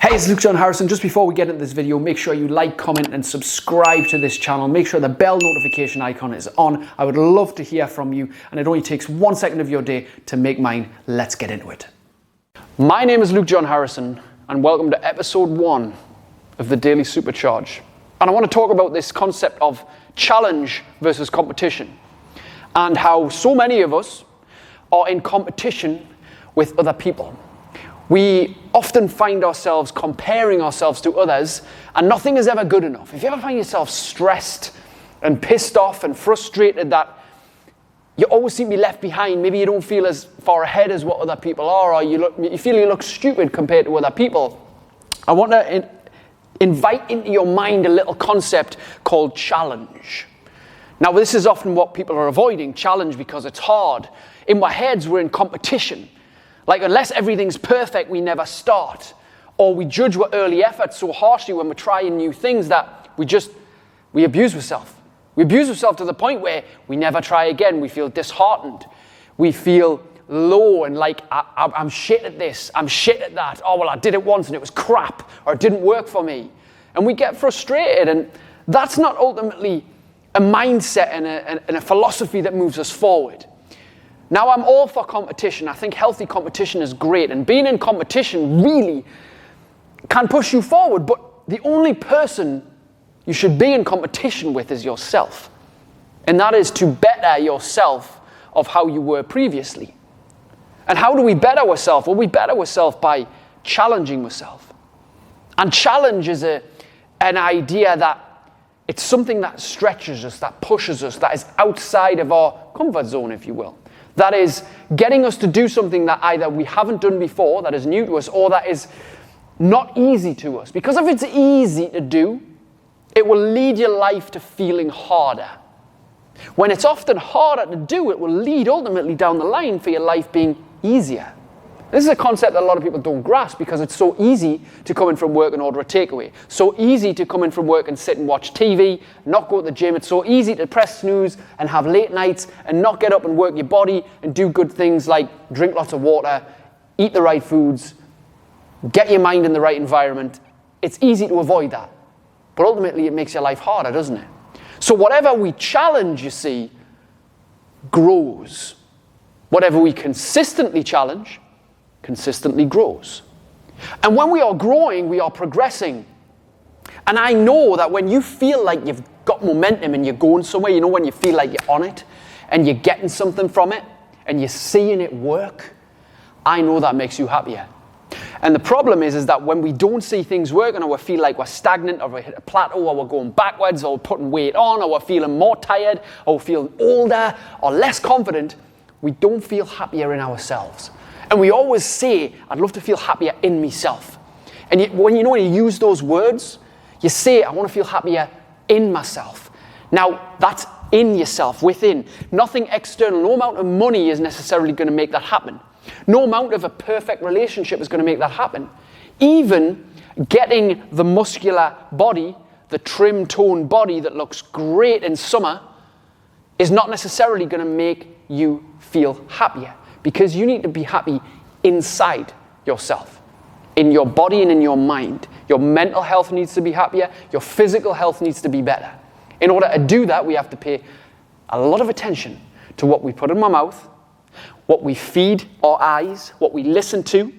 Hey, it's Luke John Harrison. Just before we get into this video, make sure you like, comment and subscribe to this channel. Make sure the bell notification icon is on. I would love to hear from you, and it only takes 1 second of your day to make mine. Let's get into it. My name is Luke John Harrison, and welcome to episode 1 of the Daily Supercharge. And I want to talk about this concept of challenge versus competition, and how so many of us are in competition with other people. We often find ourselves comparing ourselves to others, and nothing is ever good enough. If you ever find yourself stressed and pissed off and frustrated that you always seem to be left behind, maybe you don't feel as far ahead as what other people are, or you feel you look stupid compared to other people, I want to invite into your mind a little concept called challenge. Now, this is often what people are avoiding, challenge, because it's hard. In our heads, we're in competition. Like, unless everything's perfect, we never start. Or we judge our early efforts so harshly when we're trying new things that we abuse ourselves. We abuse ourselves to the point where we never try again. We feel disheartened. We feel low and like, I'm shit at this. I'm shit at that. Oh, well, I did it once and it was crap, or it didn't work for me. And we get frustrated, and that's not ultimately a mindset and a philosophy that moves us forward. Now, I'm all for competition. I think healthy competition is great, and being in competition really can push you forward, but the only person you should be in competition with is yourself. And that is to better yourself of how you were previously. And how do we better ourselves? Well, we better ourselves by challenging ourselves. And challenge is an idea that it's something that stretches us, that pushes us, that is outside of our comfort zone, if you will. That is getting us to do something that either we haven't done before, that is new to us, or that is not easy to us. Because if it's easy to do, it will lead your life to feeling harder. When it's often harder to do, it will lead ultimately down the line for your life being easier. This is a concept that a lot of people don't grasp, because it's so easy to come in from work and order a takeaway. So easy to come in from work and sit and watch TV, not go to the gym. It's so easy to press snooze and have late nights and not get up and work your body and do good things like drink lots of water, eat the right foods, get your mind in the right environment. It's easy to avoid that. But ultimately, it makes your life harder, doesn't it? So whatever we challenge, you see, grows. Whatever we consistently challenge consistently grows. And when we are growing, we are progressing. And I know that when you feel like you've got momentum and you're going somewhere, you know, when you feel like you're on it and you're getting something from it and you're seeing it work, I know that makes you happier. And the problem is that when we don't see things working, or we feel like we're stagnant, or we hit a plateau, or we're going backwards, or we're putting weight on, or we're feeling more tired, or we're feeling older or less confident, we don't feel happier in ourselves. And we always say, I'd love to feel happier in myself. And when you use those words, you say, I want to feel happier in myself. Now, that's in yourself, within. Nothing external. No amount of money is necessarily going to make that happen. No amount of a perfect relationship is going to make that happen. Even getting the muscular body, the trim-toned body that looks great in summer, is not necessarily going to make you feel happier. Because you need to be happy inside yourself, in your body and in your mind. Your mental health needs to be happier. Your physical health needs to be better. In order to do that, we have to pay a lot of attention to what we put in our mouth, what we feed our eyes, what we listen to,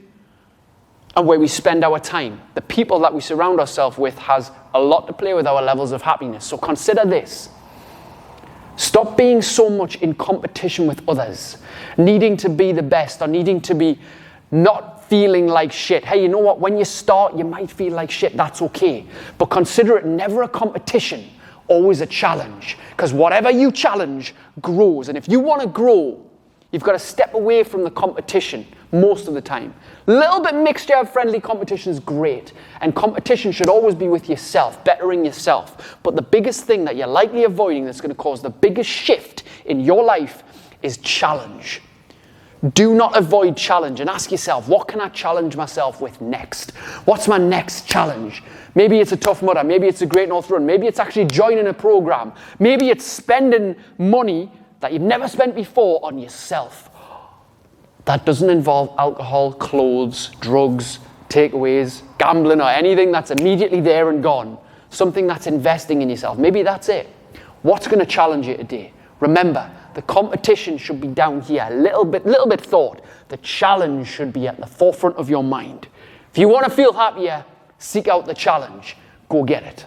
and where we spend our time. The people that we surround ourselves with has a lot to play with our levels of happiness. So consider this. Stop being so much in competition with others, needing to be the best, or needing to be not feeling like shit. Hey, you know what? When you start, you might feel like shit. That's okay. But consider it never a competition, always a challenge. Because whatever you challenge grows. And if you want to grow, you've got to step away from the competition most of the time. A little bit mixture of friendly competition is great. And competition should always be with yourself, bettering yourself. But the biggest thing that you're likely avoiding that's going to cause the biggest shift in your life is challenge. Do not avoid challenge, and ask yourself, what can I challenge myself with next? What's my next challenge? Maybe it's a Tough Mudder. Maybe it's a Great North Run. Maybe it's actually joining a program. Maybe it's spending money that you've never spent before on yourself. That doesn't involve alcohol, clothes, drugs, takeaways, gambling, or anything that's immediately there and gone. Something that's investing in yourself. Maybe that's it. What's going to challenge you today? Remember, the competition should be down here. A little bit thought. The challenge should be at the forefront of your mind. If you want to feel happier, seek out the challenge. Go get it.